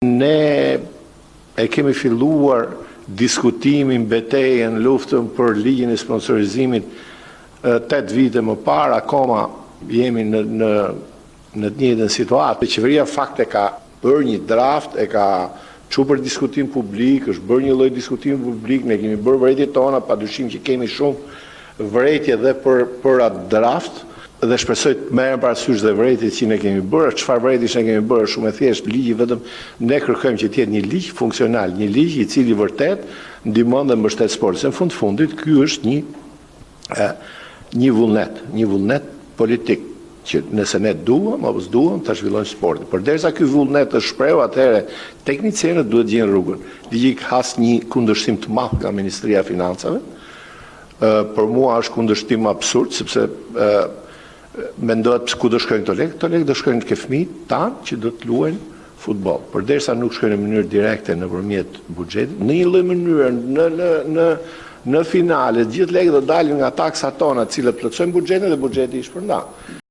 Ne e kemi filluar diskutimin, betejën, luftën për ligjin e sponsorizimit 8 vite më parë, akoma jemi në të njëjtën situatë. Qeveria fakt e ka bërë një draft, e ka çuar për diskutim publik, është bërë një lloj diskutimi publik, ne kemi bërë vërejtjet tona, padyshim që kemi shumë vërejtje dhe për atë draft, dhe shpresoj të merren parasysh dhe vërejtjet që ne kemi bërë. Çfarë vërejtjesh ne kemi bërë shumë e thjeshtë, ligji vetëm ne kërkojmë që të jetë një ligj funksional, një ligj i cili vërtet ndihmon dhe mbështet sportin. Në fund fundit ky është një vullnet politik që nëse ne duam apo s'duam ta zhvillojmë sportin. Përderisa ky vullnet të shprehur, atëherë teknicënët duhet gjejnë rrugën. Ligji ka një kundërshtim të madh nga Ministria e Financave. Për mua është kundërshtim absurd, sepse mendohet ku do shkojnë këto lekë do shkojnë ke fëmijët tanë që do të luajnë futboll. Përderisa nuk shkojnë në mënyrë direkte nëpërmjet buxhetit, në një lloj mënyrë në finale gjithë lekët do dalin nga taksat tona, të cilët plotësojnë buxhetin dhe buxheti i shpërndan.